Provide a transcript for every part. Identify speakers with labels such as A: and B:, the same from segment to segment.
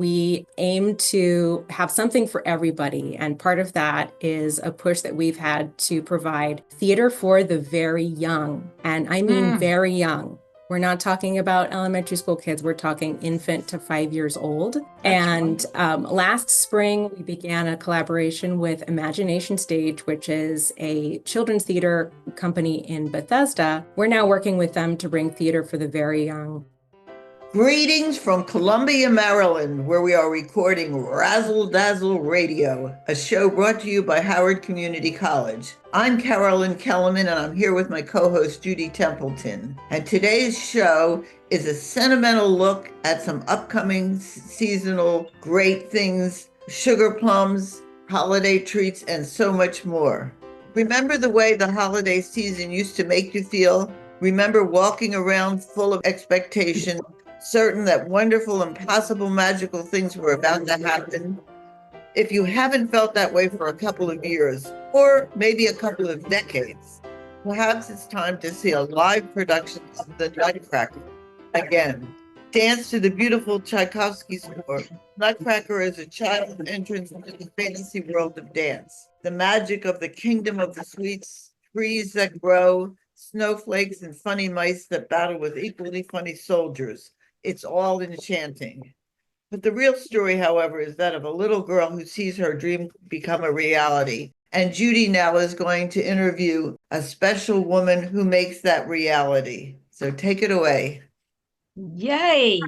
A: we aim to have something for everybody. And part of that is a push that we've had to provide theater for the very young. And I mean very young. We're not talking about elementary school kids. We're talking infant to 5 years old. Last spring, we began a collaboration with Imagination Stage, which is a children's theater company in Bethesda. We're now working with them to bring theater for the very young.
B: Greetings from Columbia, Maryland, where we are recording Razzle Dazzle Radio, a show brought to you by Howard Community College. I'm Carolyn Kellerman, and I'm here with my co-host Judy Templeton. And today's show is a sentimental look at some upcoming seasonal great things, sugar plums, holiday treats, and so much more. Remember the way the holiday season used to make you feel? Remember walking around full of expectation, certain that wonderful, impossible, magical things were about to happen? If you haven't felt that way for a couple of years, or maybe a couple of decades, perhaps it's time to see a live production of the Nutcracker again. Dance to the beautiful Tchaikovsky score. Nutcracker is a child's entrance into the fantasy world of dance, the magic of the kingdom of the sweets, trees that grow, snowflakes and funny mice that battle with equally funny soldiers. It's all enchanting. But the real story, however, is that of a little girl who sees her dream become a reality. And Judy now is going to interview a special woman who makes that reality. So take it away.
C: Yay.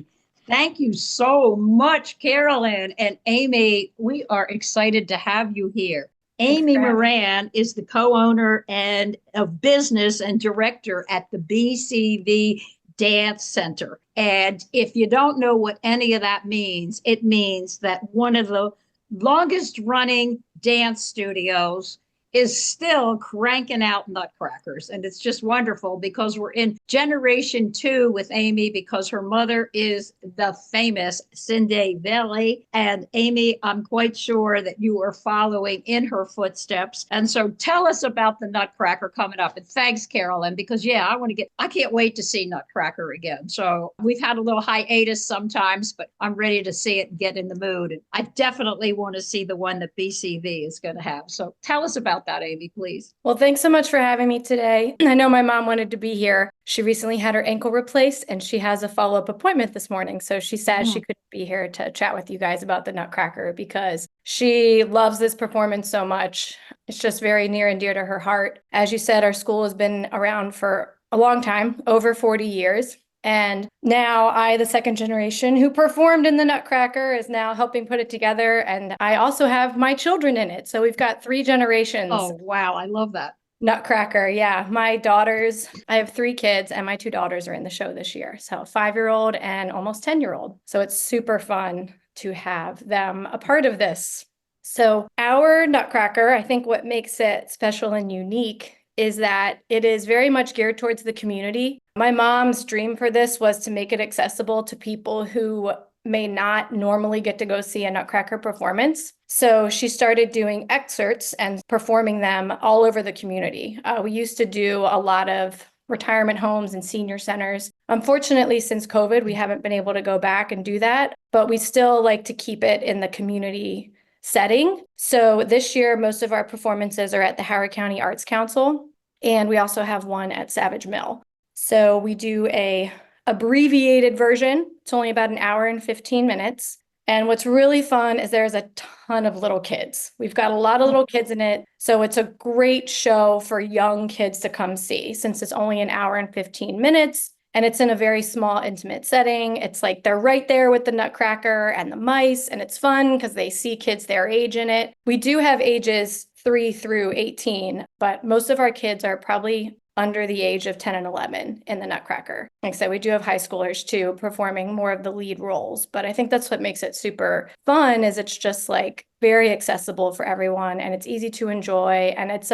C: Thank you so much, Carolyn and Aimee. We are excited to have you here. Aimee Moran is the co-owner and of business and director at the BCV Dance Center. And if you don't know what any of that means, it means that one of the longest running dance studios is still cranking out nutcrackers. And it's just wonderful because we're in generation 2 with Aimee, because her mother is the famous Cindy Velle. And Aimee, I'm quite sure that you are following in her footsteps. And so tell us about the Nutcracker coming up. And thanks, Carolyn, because I can't wait to see Nutcracker again. So we've had a little hiatus sometimes, but I'm ready to see it and get in the mood. And I definitely want to see the one that BCV is going to have. So tell us about that, Aimee, please.
D: Well, thanks so much for having me today. I know my mom wanted to be here. She recently had her ankle replaced and she has a follow-up appointment this morning. So she said she couldn't be here to chat with you guys about the Nutcracker because she loves this performance so much. It's just very near and dear to her heart. As you said, our school has been around for a long time, over 40 years. And now I, the second generation who performed in the Nutcracker, is now helping put it together. And I also have my children in it. So we've got 3 generations.
C: Oh, wow. I love that.
D: Nutcracker. Yeah. My daughters, I have 3 kids and my 2 daughters are in the show this year. So 5-year-old and almost 10-year-old. So it's super fun to have them a part of this. So our Nutcracker, I think what makes it special and unique is that it is very much geared towards the community. My mom's dream for this was to make it accessible to people who may not normally get to go see a Nutcracker performance. So she started doing excerpts and performing them all over the community. We used to do a lot of retirement homes and senior centers. Unfortunately, since COVID, we haven't been able to go back and do that, but we still like to keep it in the community setting. So this year, most of our performances are at the Howard County Arts Council, and we also have one at Savage Mill. So we do a abbreviated version. It's only about an hour and 15 minutes. And what's really fun is there's a ton of little kids. We've got a lot of little kids in it. So it's a great show for young kids to come see since it's only an hour and 15 minutes. And it's in a very small, intimate setting. It's like they're right there with the Nutcracker and the mice, and it's fun because they see kids their age in it. We do have ages 3 through 18, but most of our kids are probably under the age of 10 and 11 in the Nutcracker. Like I said, we do have high schoolers too, performing more of the lead roles, but I think that's what makes it super fun is it's just like very accessible for everyone and it's easy to enjoy and it's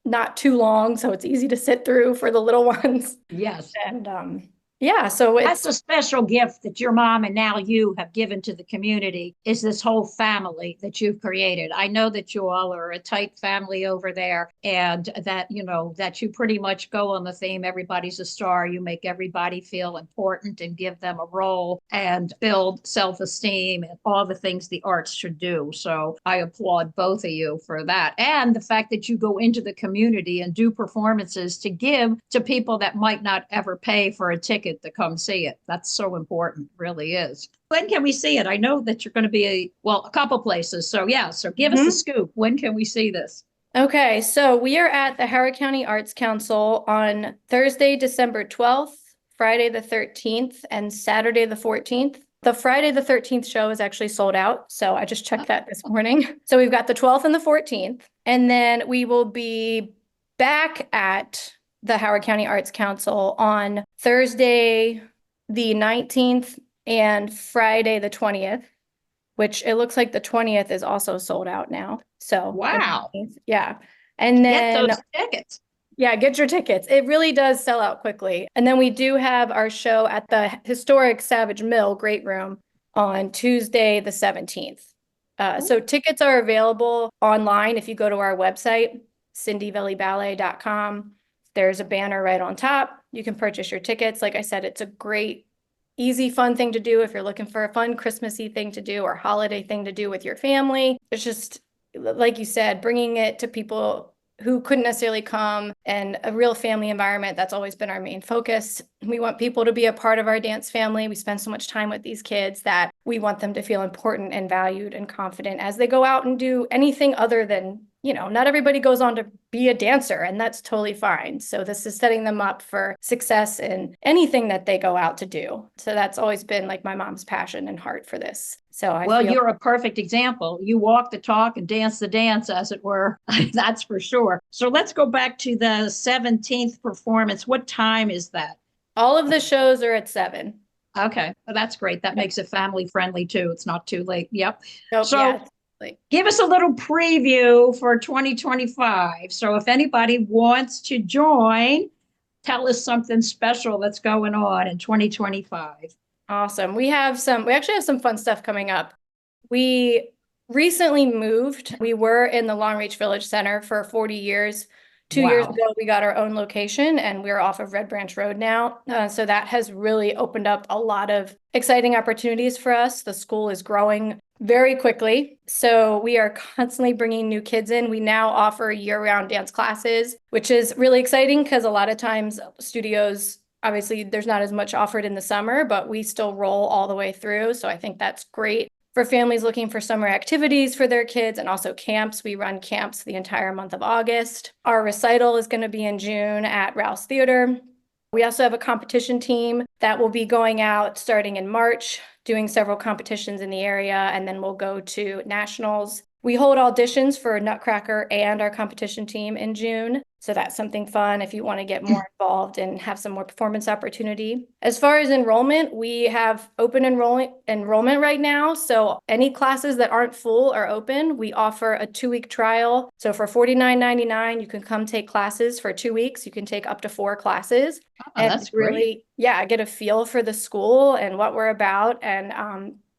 D: not too long, so it's easy to sit through for the little ones.
C: Yes.
D: And Yeah, so
C: that's a special gift that your mom and now you have given to the community, is this whole family that you've created. I know that you all are a tight family over there, and that, that you pretty much go on the theme, everybody's a star. You make everybody feel important and give them a role and build self-esteem and all the things the arts should do. So I applaud both of you for that. And the fact that you go into the community and do performances to give to people that might not ever pay for a ticket to come see it. That's so important, really is. When can we see it? I know that you're going to be a couple places. So give us the scoop. When can we see this?
D: Okay, so we are at the Howard County Arts Council on Thursday, December 12th, Friday the 13th, and Saturday the 14th. The Friday the 13th show is actually sold out, so I just checked that this morning. So we've got the 12th and the 14th, and then we will be back at the Howard County Arts Council on Thursday the 19th and Friday the 20th, which it looks like the 20th is also sold out now. So
C: wow.
D: Yeah. And then
C: get those tickets.
D: Yeah, get your tickets. It really does sell out quickly. And then we do have our show at the historic Savage Mill Great Room on Tuesday the 17th. So tickets are available online. If you go to our website, cindyvelleballet.com, there's a banner right on top. You can purchase your tickets. Like I said, it's a great, easy, fun thing to do if you're looking for a fun Christmassy thing to do or holiday thing to do with your family. It's just, like you said, bringing it to people who couldn't necessarily come, and a real family environment. That's always been our main focus. We want people to be a part of our dance family. We spend so much time with these kids that we want them to feel important and valued and confident as they go out and do anything other than, not everybody goes on to be a dancer, and that's totally fine. So this is setting them up for success in anything that they go out to do. So that's always been like my mom's passion and heart for this. So
C: you're a perfect example. You walk the talk and dance the dance, as it were. That's for sure. So let's go back to the 17th performance. What time is that?
D: All of the shows are at 7.
C: Okay, well, that's great. That makes it family friendly too. It's not too late. Yep.
D: Nope,
C: So
D: yeah,
C: give us a little preview for 2025. So if anybody wants to join, tell us something special that's going on in 2025.
D: Awesome. We actually have some fun stuff coming up. We recently moved. We were in the Long Reach Village Center for 40 years. 2 years ago, we got our own location, and we're off of Red Branch Road now. So that has really opened up a lot of exciting opportunities for us. The school is growing very quickly. So we are constantly bringing new kids in. We now offer year-round dance classes, which is really exciting because a lot of times studios, obviously there's not as much offered in the summer, but we still roll all the way through. So I think that's great for families looking for summer activities for their kids, and also camps. We run camps the entire month of August. Our recital is going to be in June at Rouse Theater. We also have a competition team that will be going out starting in March, doing several competitions in the area, and then we'll go to nationals. We hold auditions for Nutcracker and our competition team in June. So that's something fun if you want to get more involved and have some more performance opportunity. As far as enrollment, we have open enrollment right now. So any classes that aren't full are open. We offer a 2-week trial. So for $49.99, you can come take classes for 2 weeks. You can take up to 4 classes.
C: And that's
D: really, get a feel for the school and what we're about. And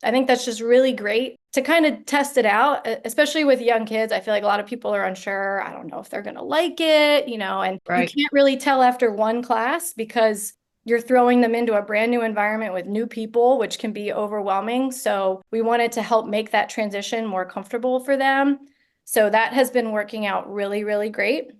D: I think that's just really great to kind of test it out, especially with young kids. I feel like a lot of people are unsure. I don't know if they're going to like it, and you can't really tell after one class because you're throwing them into a brand new environment with new people, which can be overwhelming. So we wanted to help make that transition more comfortable for them. So that has been working out really, really great.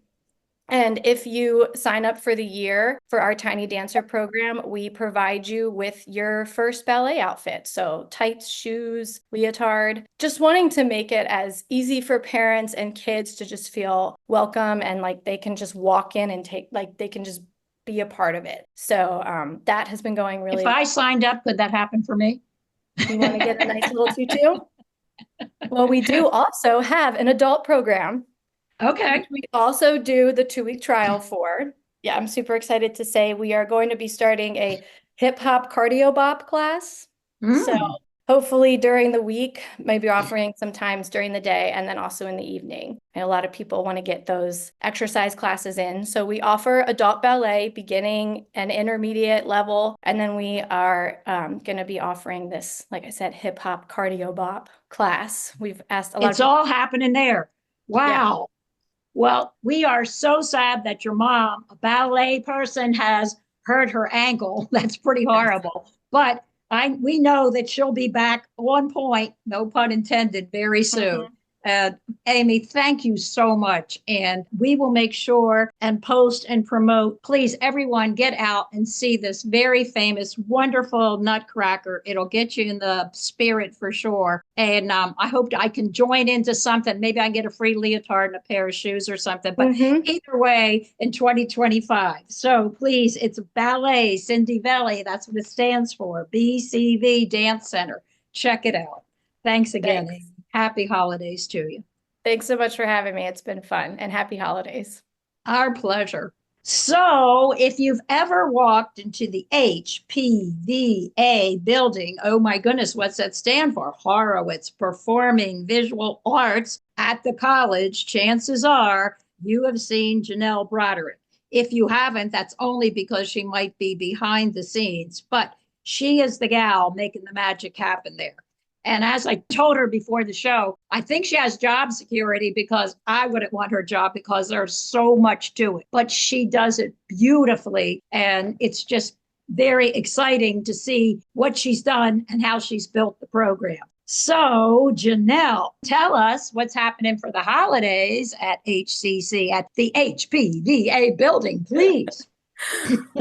D: And if you sign up for the year for our Tiny Dancer program, we provide you with your first ballet outfit. So tights, shoes, leotard, just wanting to make it as easy for parents and kids to just feel welcome and like they can just walk in and they can just be a part of it. So that has been going really well.
C: If I signed up, could that happen for me?
D: You want to get a nice little tutu? Well, we do also have an adult program.
C: Okay.
D: We also do the 2-week trial for. Yeah, I'm super excited to say we are going to be starting a hip hop cardio bop class. So hopefully during the week, maybe offering sometimes during the day and then also in the evening. And a lot of people want to get those exercise classes in. So we offer adult ballet beginning and intermediate level. And then we are going to be offering this, like I said, hip hop cardio bop class. We've asked a lot.
C: It's all happening there. Wow. Yeah. Well, we are so sad that your mom, a ballet person, has hurt her ankle. That's pretty horrible. But we know that she'll be back on point, no pun intended, very soon. Aimee, thank you so much. And we will make sure and post and promote. Please, everyone, get out and see this very famous, wonderful Nutcracker. It'll get you in the spirit for sure. And I hope I can join into something. Maybe I can get a free leotard and a pair of shoes or something. But either way, in 2025. So please, it's Ballet Center Velle. That's what it stands for. BCV Dance Center. Check it out. Thanks again. Thanks. Happy holidays to you.
D: Thanks so much for having me. It's been fun, and happy holidays.
C: Our pleasure. So if you've ever walked into the HPVA building, oh my goodness, what's that stand for? Horowitz Performing Visual Arts at the college, chances are you have seen Janelle Broderick. If you haven't, that's only because she might be behind the scenes, but she is the gal making the magic happen there. And as I told her before the show, I think she has job security because I wouldn't want her job because there's so much to it. But she does it beautifully. And it's just very exciting to see what she's done and how she's built the program. So, Janelle, tell us what's happening for the holidays at HCC, at the HPVA building, please.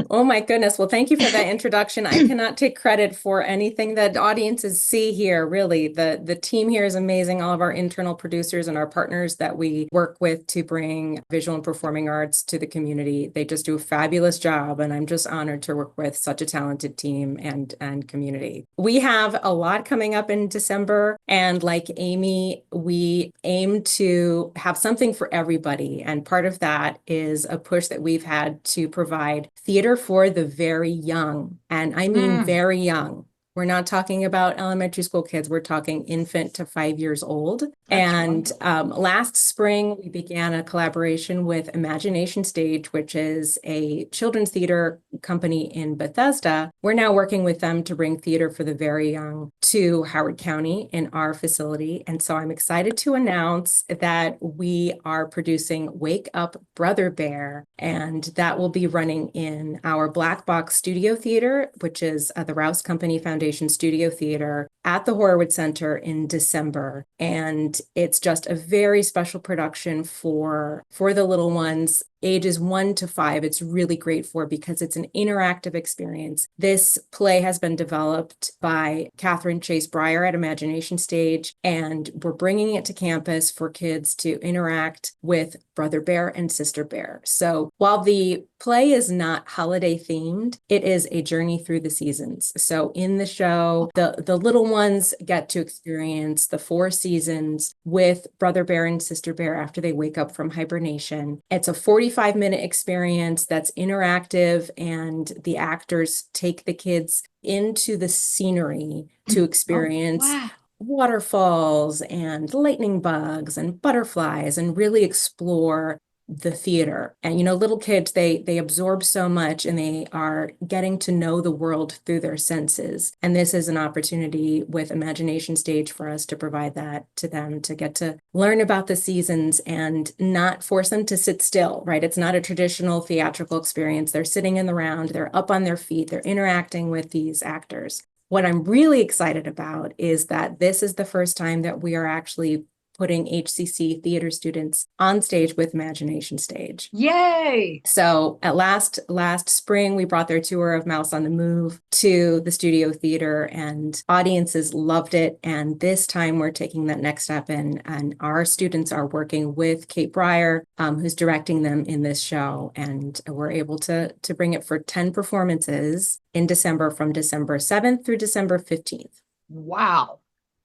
A: Oh my goodness. Well, thank you for that introduction. I cannot take credit for anything that audiences see here. Really, the team here is amazing. All of our internal producers and our partners that we work with to bring visual and performing arts to the community. They just do a fabulous job. And I'm just honored to work with such a talented team and community. We have a lot coming up in December. And like Aimee, we aim to have something for everybody. And part of that is a push that we've had to provide theater for the very young. And I mean very young. We're not talking about elementary school kids. We're talking infant to 5 years old. Last spring, we began a collaboration with Imagination Stage, which is a children's theater company in Bethesda. We're now working with them to bring theater for the very young to Howard County in our facility. And so I'm excited to announce that we are producing Wake Up Brother Bear, and that will be running in our Black Box Studio Theater, which is the Rouse Company Foundation Studio Theater at the Horowitz Center in December. And it's just a very special production for the little ones, ages 1 to 5. It's really great because it's an interactive experience. This play has been developed by Catherine Chase Breyer at Imagination Stage, and we're bringing it to campus for kids to interact with Brother Bear and Sister Bear. So while the play is not holiday themed, it is a journey through the seasons. So in the show, the little ones get to experience the 4 seasons with Brother Bear and Sister Bear after they wake up from hibernation. It's a 45-minute experience that's interactive, and the actors take the kids into the scenery to experience waterfalls and lightning bugs and butterflies and really explore the theater. And, little kids, they absorb so much, and they are getting to know the world through their senses. And this is an opportunity with Imagination Stage for us to provide that to them, to get to learn about the seasons and not force them to sit still, right? It's not a traditional theatrical experience. They're sitting in the round, they're up on their feet, they're interacting with these actors. What I'm really excited about is that this is the first time that we are actually putting HCC theater students on stage with Imagination Stage.
C: Yay!
A: So at last spring, we brought their tour of Mouse on the Move to the studio theater, and audiences loved it. And this time we're taking that next step, and our students are working with Kate Breyer, who's directing them in this show. And we're able to bring it for 10 performances in December, from December 7th through December 15th.
C: Wow.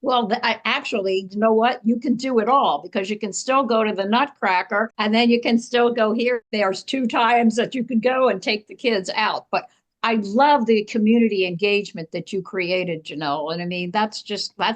C: Well, actually, you know what? You can do it all, because you can still go to the Nutcracker, and then you can still go here. There's 2 times that you could go and take the kids out. But I love the community engagement that you created, Janelle. And I mean, that's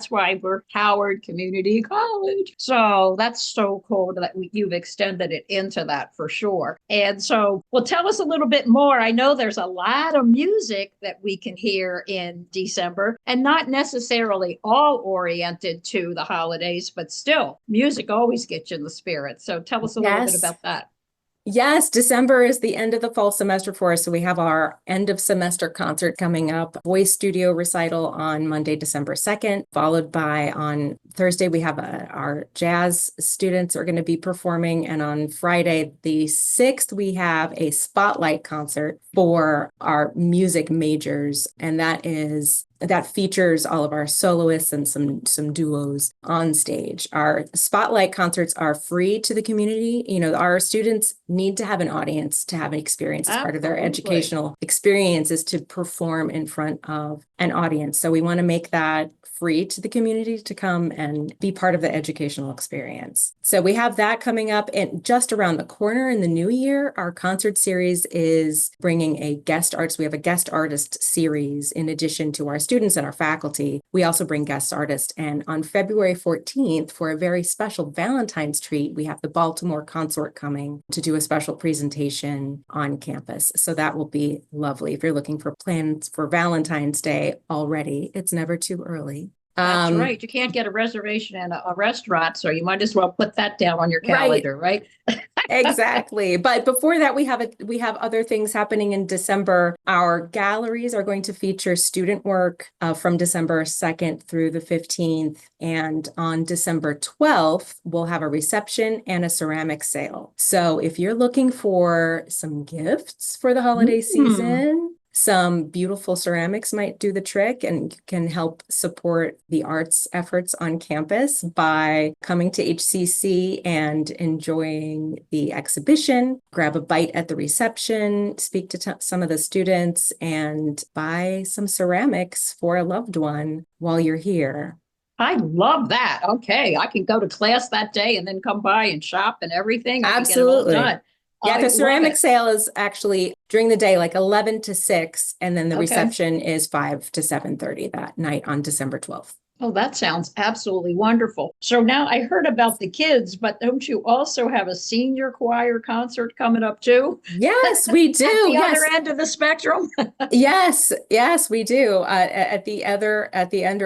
C: why we're Howard Community College. So that's so cool that you've extended it into that for sure. And so, well, tell us a little bit more. I know there's a lot of music that we can hear in December, and not necessarily all oriented to the holidays, but still, music always gets you in the spirit. So tell us a little bit about that.
A: Yes, December is the end of the fall semester for us. So we have our end of semester concert coming up, voice studio recital on Monday, December 2nd, followed by on Thursday, we have our jazz students are going to be performing. And on Friday, the 6th, we have a spotlight concert for our music majors. And that features all of our soloists and some duos on stage. Our spotlight concerts are free to the community. You know, our students need to have an audience to have an experience as part of their educational experience is to perform in front of an audience. So we want to make that free to the community to come and be part of the educational experience. So we have that coming up, and just around the corner in the new year, our concert series is bringing a guest artist. We have a guest artist series in addition to our students and our faculty. We also bring guest artists. And on February 14th, for a very special Valentine's treat, we have the Baltimore Consort coming to do a special presentation on campus. So that will be lovely. If you're looking for plans for Valentine's Day already, it's never too early.
C: That's right. You can't get a reservation in a restaurant, so you might as well put that down on your calendar, right?
A: Exactly. But before that, we have other things happening in December. Our galleries are going to feature student work from December 2nd through the 15th. And on December 12th, we'll have a reception and a ceramic sale. So if you're looking for some gifts for the holiday season, some beautiful ceramics might do the trick and can help support the arts efforts on campus by coming to HCC and enjoying the exhibition, grab a bite at the reception, speak to some of the students, and buy some ceramics for a loved one while you're here.
C: I love that. Okay, I can go to class that day and then come by and shop and everything.
A: Absolutely. Yeah, the ceramic
C: it.
A: sale is actually during the day, like 11 to 6, and then the reception is 5 to 7:30 that night on December 12th.
C: Oh, that sounds absolutely wonderful. So now I heard about the kids, but don't you also have a senior choir concert coming up too?
A: Yes, we do.
C: At the other end of the spectrum.
A: Yes, we do. At the other end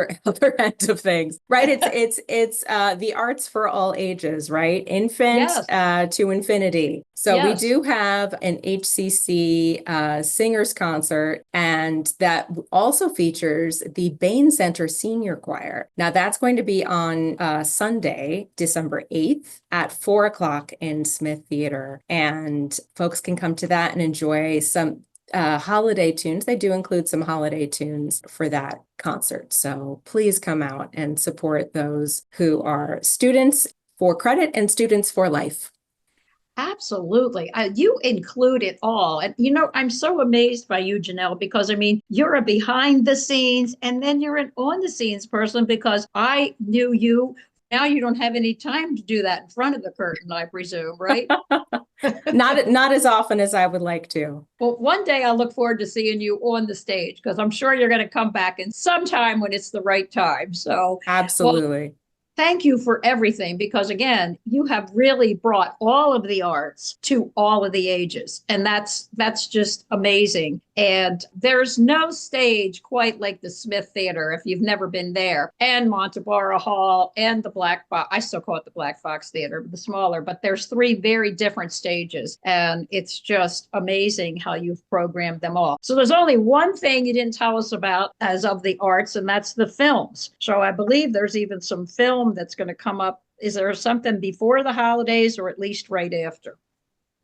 A: of things, right? It's the arts for all ages, right? Infant to infinity. So we do have an HCC singers concert, and that also features the Bain Center Senior Choir. Now that's going to be on Sunday, December 8th at 4:00 in Smith Theater, and folks can come to that and enjoy some holiday tunes. They do include some holiday tunes for that concert. So please come out and support those who are students for credit and students for life.
C: Absolutely. You include it all. And, you know, I'm so amazed by you, Janelle, because, I mean, you're a behind the scenes and then you're an on the scenes person, because I knew you. Now you don't have any time to do that in front of the curtain, I presume, right?
A: Not as often as I would like to.
C: Well, one day I'll look forward to seeing you on the stage, because I'm sure you're going to come back in sometime when it's the right time. So
A: absolutely.
C: Well, thank you for everything, because again, you have really brought all of the arts to all of the ages. And that's just amazing. And there's no stage quite like the Smith Theater, if you've never been there, and Montabara Hall and the Black Fox. I still call it the Black Fox Theater, the smaller, but there's 3 very different stages. And it's just amazing how you've programmed them all. So there's only one thing you didn't tell us about as of the arts, and that's the films. So I believe there's even some film that's going to come up. Is there something before the holidays or at least right after?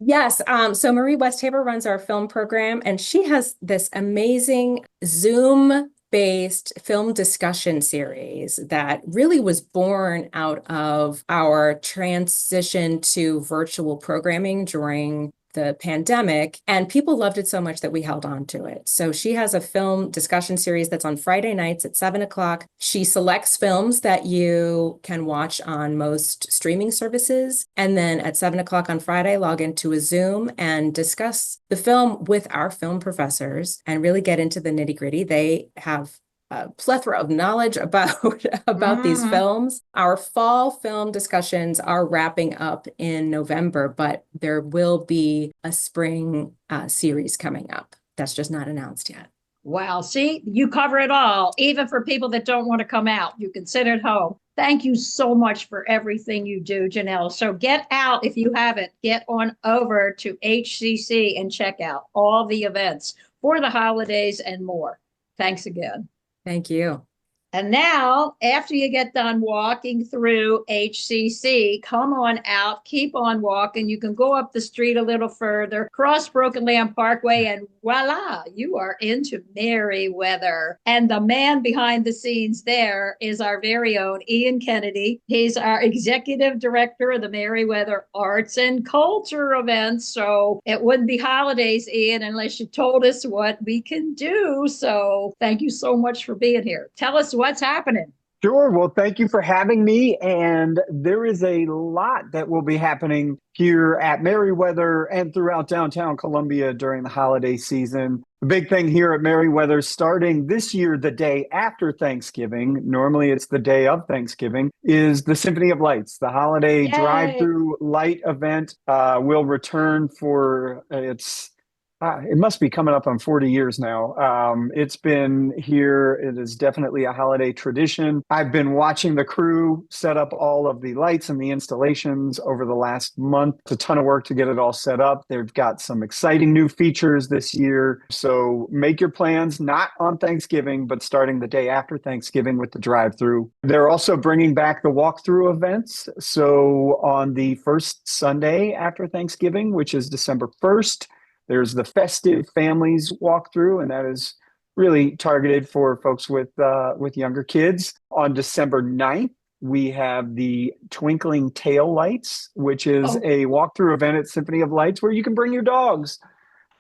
A: Yes. So Marie Westhaver runs our film program, and she has this amazing Zoom-based film discussion series that really was born out of our transition to virtual programming during the pandemic, and people loved it so much that we held on to it. So she has a film discussion series that's on Friday nights at 7 o'clock. She selects films that you can watch on most streaming services. And then at 7 o'clock on Friday, log into a Zoom and discuss the film with our film professors and really get into the nitty-gritty. They have a plethora of knowledge about these films. Our fall film discussions are wrapping up in November, but there will be a spring series coming up. That's just not announced yet.
C: Wow. See, you cover it all, even for people that don't want to come out. You can sit at home. Thank you so much for everything you do, Janelle. So get out, if you haven't, get on over to HCC and check out all the events for the holidays and more. Thanks again.
A: Thank you.
C: And now, after you get done walking through HCC, come on out, keep on walking. You can go up the street a little further, cross Broken Land Parkway, and voila, you are into Merriweather. And the man behind the scenes there is our very own Ian Kennedy. He's our executive director of the Merriweather Arts and Culture events. So it wouldn't be holidays, Ian, unless you told us what we can do. So thank you so much for being here. Tell us what's happening.
E: Sure. Well, thank you for having me. And there is a lot that will be happening here at Merriweather and throughout downtown Columbia during the holiday season. The big thing here at Merriweather, starting this year, the day after Thanksgiving, normally it's the day of Thanksgiving, is the Symphony of Lights. The holiday drive-through light event will return for it must be coming up on 40 years now. It's been here. It is definitely a holiday tradition. I've been watching the crew set up all of the lights and the installations over the last month. It's a ton of work to get it all set up. They've got some exciting new features this year. So make your plans, not on Thanksgiving, but starting the day after Thanksgiving with the drive-through. They're also bringing back the walkthrough events. So on the first Sunday after Thanksgiving, which is December 1st, there's the Festive Families walkthrough, and that is really targeted for folks with younger kids. On December 9th, we have the Twinkling Tail Lights, which is a walkthrough event at Symphony of Lights where you can bring your dogs.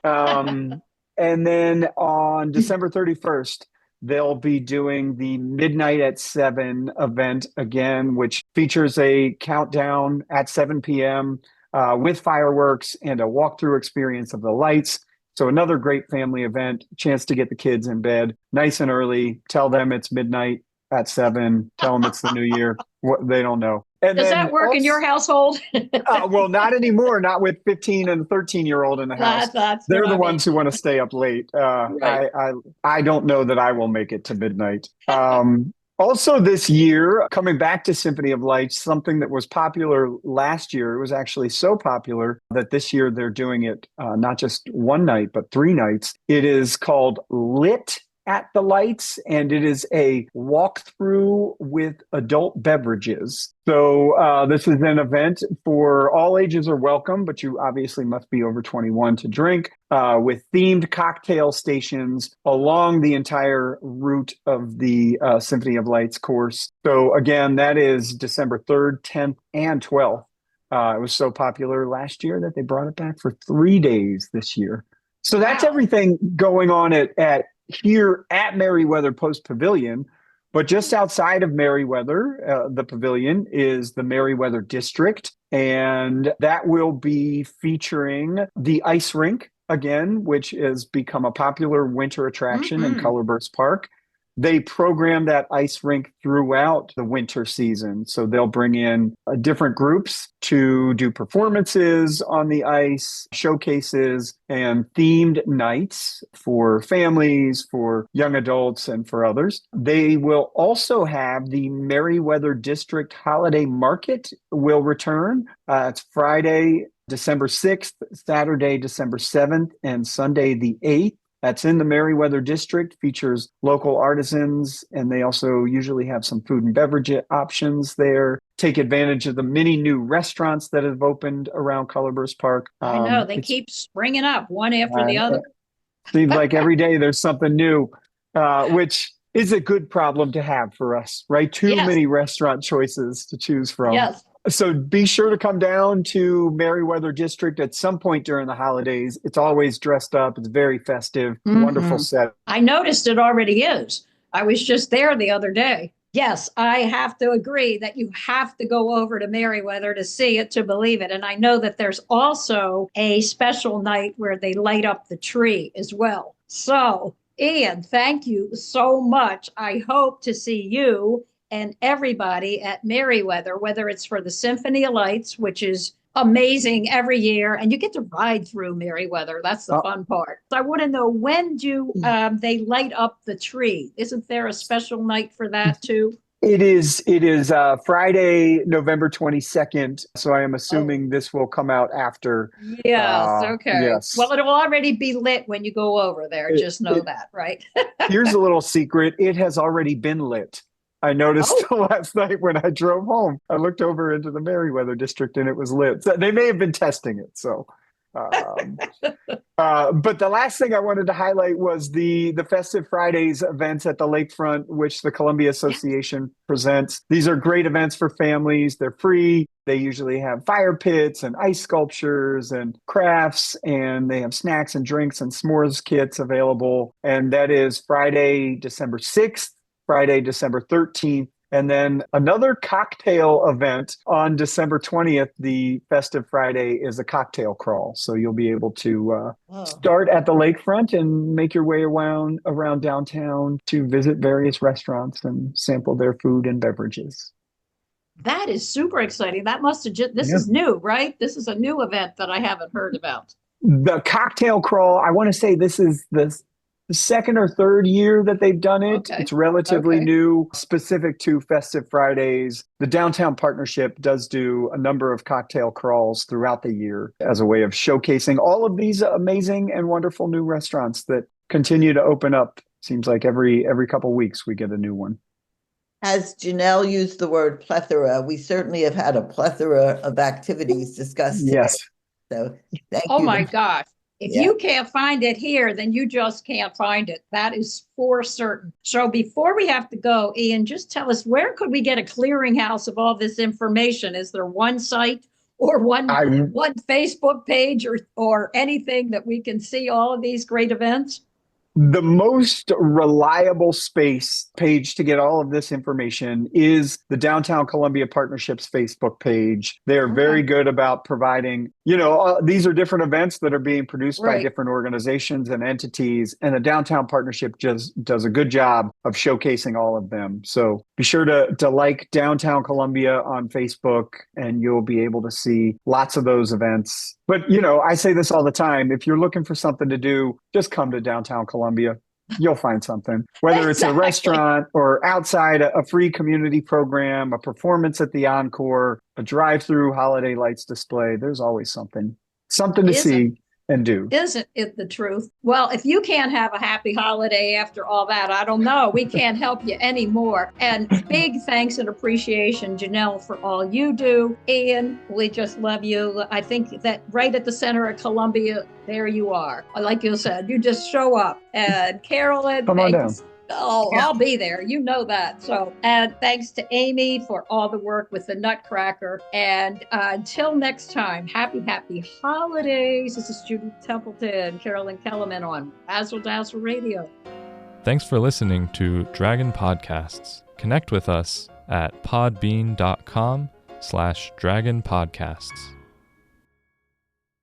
E: And then on December 31st, they'll be doing the Midnight at 7 event again, which features a countdown at 7 p.m., with fireworks and a walkthrough experience of the lights. So another great family event, chance to get the kids in bed nice and early. Tell them it's midnight at 7. Tell them it's the new year. What they don't know. And
C: does that work in your household?
E: Well, not anymore. Not with 15 and 13-year-old in the house. They're the ones who want to stay up late. Right. I don't know that I will make it to midnight. Also this year, coming back to Symphony of Lights, something that was popular last year, it was actually so popular that this year they're doing it not just one night, but 3 nights. It is called Lit at the Lights, and it is a walkthrough with adult beverages. So this is an event for all ages are welcome, but you obviously must be over 21 to drink, with themed cocktail stations along the entire route of the Symphony of Lights course. So again, that is December 3rd, 10th, and 12th. It was so popular last year that they brought it back for 3 days this year. So that's everything going on at here at Merriweather Post Pavilion. But just outside of Merriweather, the pavilion is the Merriweather District, and that will be featuring the ice rink again, which has become a popular winter attraction in Colorburst Park. They program that ice rink throughout the winter season. So they'll bring in different groups to do performances on the ice, showcases, and themed nights for families, for young adults, and for others. They will also have the Merriweather District Holiday Market will return. It's Friday, December 6th, Saturday, December 7th, and Sunday the 8th. That's in the Merriweather District, features local artisans, and they also usually have some food and beverage options there. Take advantage of the many new restaurants that have opened around Colorburst Park.
C: I know, they keep springing up one after the other.
E: Seems like every day there's something new, which is a good problem to have for us, right? Too many restaurant choices to choose from.
C: Yes.
E: So be sure to come down to Merriweather District at some point during the holidays. It's always dressed up. It's very festive, wonderful set.
C: I noticed it already is. I was just there the other day. Yes, I have to agree that you have to go over to Merriweather to see it, to believe it. And I know that there's also a special night where they light up the tree as well. So, Ian, thank you so much. I hope to see you and everybody at Merriweather, whether it's for the Symphony of Lights, which is amazing every year, and you get to ride through Merriweather. That's the fun part. So I want to know, when do they light up the tree? Isn't there a special night for that too?
E: It is Friday, November 22nd. So I am assuming this will come out after.
C: Yes. Okay.
E: Yes.
C: Well, it will already be lit when you go over there. Just know that, right?
E: Here's a little secret. It has already been lit. I noticed last night when I drove home, I looked over into the Merriweather District and it was lit. So they may have been testing it. So, but the last thing I wanted to highlight was the Festive Fridays events at the lakefront, which the Columbia Association presents. These are great events for families. They're free. They usually have fire pits and ice sculptures and crafts, and they have snacks and drinks and s'mores kits available. And that is Friday, December 6th. Friday, December 13th, and then another cocktail event on December 20th. The Festive Friday is a cocktail crawl. So you'll be able to start at the lakefront and make your way around downtown to visit various restaurants and sample their food and beverages.
C: That is super exciting. That must have this is new, right? This is a new event that I haven't heard about.
E: The cocktail crawl, I want to say this is the second or third year that they've done it. Okay. It's relatively new, specific to Festive Fridays. The Downtown Partnership does do a number of cocktail crawls throughout the year as a way of showcasing all of these amazing and wonderful new restaurants that continue to open up. Seems like every couple of weeks we get a new one.
B: As Janelle used the word plethora, we certainly have had a plethora of activities discussed today.
E: Yes.
B: So thank you.
C: Oh my gosh. If you can't find it here, then you just can't find it. That is for certain. So before we have to go, Ian, just tell us, where could we get a clearinghouse of all this information? Is there one site or one Facebook page or anything that we can see all of these great events?
E: The most reliable page to get all of this information is the Downtown Columbia Partnership's Facebook page. They are very good about providing, these are different events that are being produced by different organizations and entities, and the Downtown Partnership just does a good job of showcasing all of them. So be sure to like Downtown Columbia on Facebook, and you'll be able to see lots of those events. But, I say this all the time. If you're looking for something to do, just come to Downtown Columbia. You'll find something, whether it's a restaurant or outside, a free community program, a performance at the Encore, a drive-through holiday lights display. There's always something to see and do.
C: Isn't it the truth? Well, if you can't have a happy holiday after all that, I don't know. We can't help you anymore. And big thanks and appreciation, Janelle, for all you do. Ian, we just love you. I think that right at the center of Columbia, there you are. Like you said, you just show up. And Carolyn,
E: come on down.
C: I'll be there. You know that. So, and thanks to Aimee for all the work with the Nutcracker. And until next time, happy holidays. This is Judy Templeton, Carolyn Kellerman on Razzle Dazzle Radio.
F: Thanks for listening to Dragon Podcasts. Connect with us at podbean.com/dragonpodcasts.